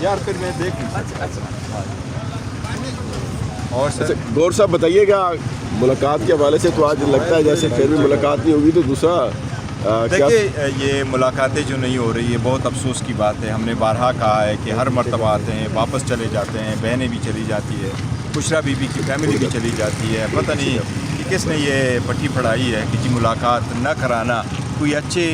یار پھر میں دیکھ اور سر گور صاحب بتائیے گا ملاقات کے حوالے سے تو آج لگتا ہے جیسے پھر بھی ملاقات نہیں ہوگی، تو دوسرا دیکھیے یہ ملاقاتیں جو نہیں ہو رہی ہے بہت افسوس کی بات ہے. ہم نے بارہا کہا ہے کہ ہر مرتبہ آتے ہیں واپس چلے جاتے ہیں، بہنیں بھی چلی جاتی ہے، بشرا بی بی کی فیملی بھی چلی جاتی ہے. پتہ نہیں کہ کس نے یہ پٹی پڑھائی ہے کہ جی ملاقات نہ کرانا کوئی اچھے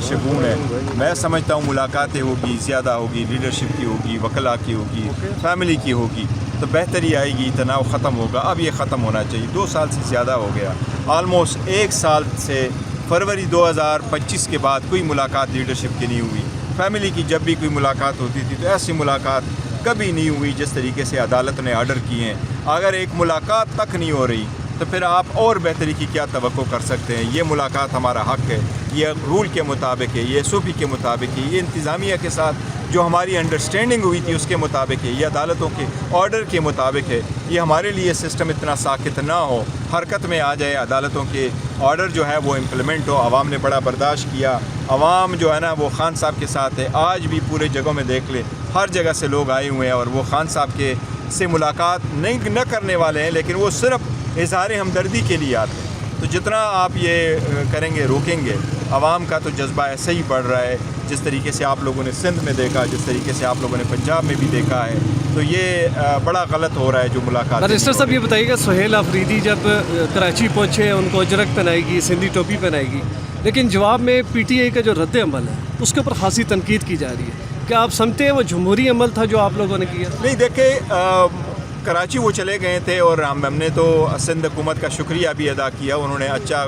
شگون ہے. میں سمجھتا ہوں ملاقاتیں ہوگی، زیادہ ہوگی، لیڈرشپ کی ہوگی، وکلاء کی ہوگی، فیملی کی ہوگی تو بہتری آئے گی، تناؤ ختم ہوگا. اب یہ ختم ہونا چاہیے. 2 سال سے زیادہ ہو گیا، آلموسٹ 1 سال سے فروری 2025 کے بعد کوئی ملاقات لیڈرشپ کی نہیں ہوئی. فیملی کی جب بھی کوئی ملاقات ہوتی تھی تو ایسی ملاقات کبھی نہیں ہوئی جس طریقے سے عدالت نے آرڈر کیے ہیں. اگر ایک ملاقات تک نہیں ہو رہی تو پھر آپ اور بہتری کی کیا توقع کر سکتے ہیں؟ یہ ملاقات ہمارا حق ہے، یہ رول کے مطابق ہے، یہ ایس او پی کے مطابق ہے، یہ انتظامیہ کے ساتھ جو ہماری انڈرسٹینڈنگ ہوئی تھی اس کے مطابق ہے، یہ عدالتوں کے آرڈر کے مطابق ہے. یہ ہمارے لیے سسٹم اتنا ساکت نہ ہو، حرکت میں آ جائے، عدالتوں کے آرڈر جو ہے وہ امپلیمنٹ ہو. عوام نے بڑا برداشت کیا، عوام جو ہے نا وہ خان صاحب کے ساتھ ہے. آج بھی پورے جگہوں میں دیکھ لیں، ہر جگہ سے لوگ آئے ہوئے ہیں اور وہ خان صاحب کے سے ملاقات نہ کرنے والے ہیں، لیکن وہ صرف اظہار ہمدردی کے لیے آتے ہیں. تو جتنا آپ یہ کریں گے، روکیں گے، عوام کا تو جذبہ ایسے ہی بڑھ رہا ہے جس طریقے سے آپ لوگوں نے سندھ میں دیکھا، جس طریقے سے آپ لوگوں نے پنجاب میں بھی دیکھا ہے. تو یہ بڑا غلط ہو رہا ہے جو ملاقات. بریسٹر صاحب یہ بتائیے گا، سہیل آفریدی جب کراچی پہنچے ان کو اجرک پہنائے گی، سندھی ٹوپی پہنائے گی، لیکن جواب میں پی ٹی آئی کا جو رد عمل ہے اس کے اوپر خاصی تنقید کی جا رہی ہے. کیا آپ سمجھتے ہیں وہ جمہوری عمل تھا جو آپ لوگوں نے کیا؟ نہیں، دیکھیں کراچی وہ چلے گئے تھے اور ہم نے تو سندھ حکومت کا شکریہ بھی ادا کیا. انہوں نے اچھا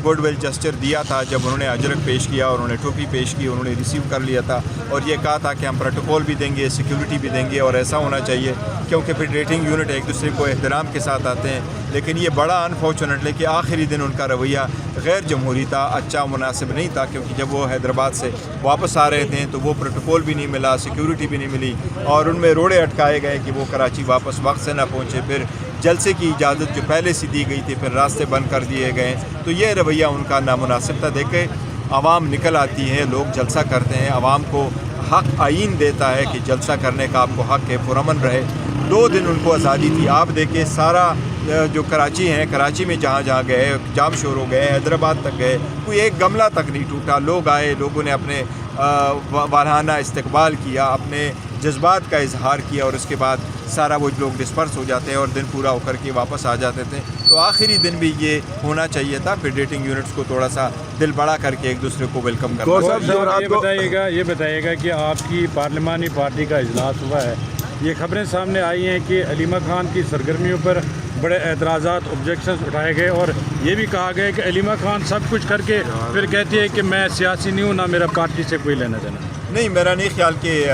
گڈ ول جسچر دیا تھا جب انہوں نے اجرک پیش کیا اور انہوں نے ٹوپی پیش کی، انہوں نے ریسیو کر لیا تھا اور یہ کہا تھا کہ ہم پروٹوکول بھی دیں گے، سیکیورٹی بھی دیں گے اور ایسا ہونا چاہیے کیونکہ فیڈریٹنگ یونٹ ایک دوسرے کو احترام کے ساتھ آتے ہیں. لیکن یہ بڑا انفارچونیٹلی کہ آخری دن ان کا رویہ غیر جمہوری تھا، اچھا مناسب نہیں تھا، کیونکہ جب وہ حیدرآباد سے واپس آ رہے تھے تو وہ پروٹوکول بھی نہیں ملا، سیکیورٹی بھی نہیں ملی اور ان میں روڑے اٹکائے گئے کہ وہ کراچی واپس وقت سے نہ پہنچے. پھر جلسے کی اجازت جو پہلے سے دی گئی تھی پھر راستے بند کر دیے گئے. تو یہ رویہ ان کا نامناسب تھا. دیکھیں عوام نکل آتی ہے، لوگ جلسہ کرتے ہیں، عوام کو حق آئین دیتا ہے کہ جلسہ کرنے کا آپ کو حق ہے، پرامن رہے. 2 دن ان کو آزادی تھی. آپ دیکھیں سارا جو کراچی ہیں، کراچی میں جہاں جہاں گئے، جام شور ہو گئے، حیدرآباد تک گئے، کوئی ایک گملہ تک نہیں ٹوٹا. لوگ آئے، لوگوں نے اپنے والہانہ استقبال کیا، اپنے جذبات کا اظہار کیا اور اس کے بعد سارا وہ لوگ ڈسپرس ہو جاتے ہیں اور دن پورا ہو کر کے واپس آ جاتے تھے. تو آخری دن بھی یہ ہونا چاہیے تھا، فیڈریٹنگ یونٹس کو تھوڑا سا دل بڑا کر کے ایک دوسرے کو ویلکم کرنا. یہ بتائیے گا کہ آپ کی پارلیمانی پارٹی کا اجلاس ہوا ہے، یہ خبریں سامنے آئی ہیں کہ علیمہ خان کی سرگرمیوں پر بڑے اعتراضات، آبجیکشنز اٹھائے گئے اور یہ بھی کہا گیا کہ علیمہ خان سب کچھ کر کے پھر کہتی ہے کہ میں سیاسی نہیں ہوں، نہ میرا پارٹی سے کوئی لینا دینا. نہیں، میرا نہیں خیال کہ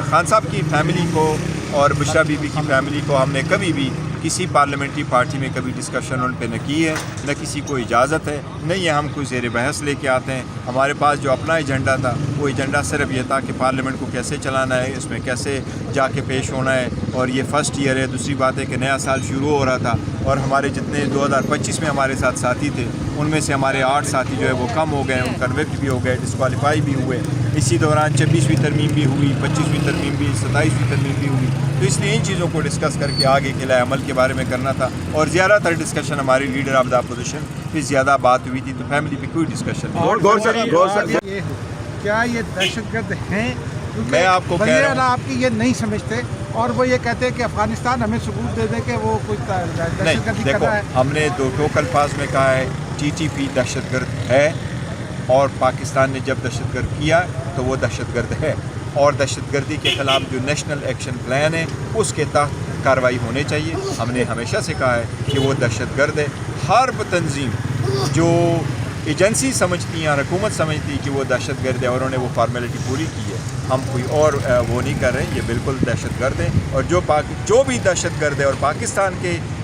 خان صاحب کی فیملی کو اور بشرا بی بی کی فیملی کو ہم نے کبھی بھی کسی پارلیمنٹری پارٹی میں کبھی ڈسکشن ان پہ نہ کی ہے، نہ کسی کو اجازت ہے، نہیں یہ ہم کوئی زیر بحث لے کے آتے ہیں. ہمارے پاس جو اپنا ایجنڈا تھا وہ ایجنڈا صرف یہ تھا کہ پارلیمنٹ کو کیسے چلانا ہے، اس میں کیسے جا کے پیش ہونا ہے. اور یہ فرسٹ ایئر ہے. دوسری بات ہے کہ نیا سال شروع ہو رہا تھا اور ہمارے جتنے 2025 میں ہمارے ساتھ ساتھی تھے ان میں سے ہمارے 8 ساتھی جو ہے وہ کم ہو گئے، ان کنوکٹ بھی ہو گئے، ڈسکوالیفائی بھی ہوئے. اسی دوران 26ویں ترمیم بھی ہوئی، 25ویں ترمیم بھی، 27ویں ترمیم بھی ہوئی. تو اس لیے ان چیزوں کو ڈسکس کر کے آگے کے لائے عمل کے بارے میں کرنا تھا اور زیادہ تر ڈسکشن ہماری لیڈر آف دا اپوزیشن پہ زیادہ بات ہوئی تھی. تو فیملی پہ کوئی ڈسکشن نہیں. کیا یہ دہشت گرد ہیں؟ میں آپ کو کہہ رہا ہوں، آپ کی یہ نہیں سمجھتے اور وہ یہ کہتے ہیں کہ افغانستان ہمیں ثبوت دے دے کہ وہ کچھ دہشت نہیں. گردی کر دیکھو رہا ہے. ہم نے 2 ٹوک الفاظ میں کہا ہے ٹی ٹی پی دہشت گرد ہے اور پاکستان نے جب دہشت گرد کیا تو وہ دہشت گرد ہے اور دہشت گردی کے خلاف جو نیشنل ایکشن پلان ہے اس کے تحت کارروائی ہونے چاہیے. ہم نے ہمیشہ سے کہا ہے کہ وہ دہشت گرد ہے. ہر تنظیم جو ایجنسی سمجھتی ہیں اور حکومت سمجھتی ہے کہ وہ دہشت گرد ہے اور انہوں نے وہ فارمیلٹی پوری کی ہے، ہم کوئی اور وہ نہیں کر رہے ہیں. یہ بالکل دہشت گرد ہے اور جو بھی دہشت گرد ہے اور پاکستان کے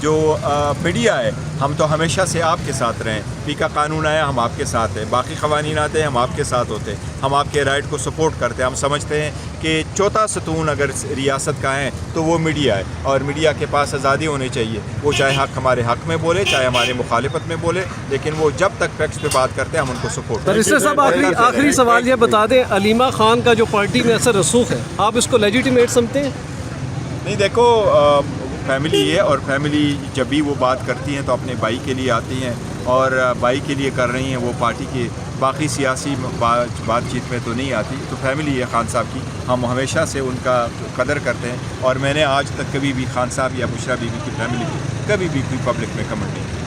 جو میڈیا ہے ہم تو ہمیشہ سے آپ کے ساتھ رہیں. پی کا قانون آیا ہم آپ کے ساتھ ہیں, باقی قوانین آتے ہیں ہم آپ کے ساتھ ہوتے ہیں, ہم آپ کے رائٹ کو سپورٹ کرتے ہیں. ہم سمجھتے ہیں کہ چوتھا ستون اگر ریاست کا ہے تو وہ میڈیا ہے, اور میڈیا کے پاس آزادی ہونی چاہیے. وہ چاہے حق ہمارے حق میں بولے, چاہے ہمارے مخالفت میں بولے, لیکن وہ جب تک فیکٹس پہ بات کرتے ہیں ہم ان کو سپورٹ کرتے ہیں. رشتے صاحب آخری سوال یہ بتا دیں, علیمہ خان کا جو پارٹی میں اثر رسوخ ہے, آپ اس کو لیجیٹیمیٹ سمجھتے ہیں؟ نہیں, دیکھو فیملی ہے, اور فیملی جب بھی وہ بات کرتی ہیں تو اپنے بھائی کے لیے آتی ہیں, اور بھائی کے لیے کر رہی ہیں. وہ پارٹی کے باقی سیاسی بات چیت میں تو نہیں آتی. تو فیملی ہے خان صاحب کی, ہم ہمیشہ سے ان کا قدر کرتے ہیں, اور میں نے آج تک کبھی بھی خان صاحب یا بشرا بیوی کی فیملی کی کبھی بھی کوئی پبلک میں کمنٹ نہیں کی.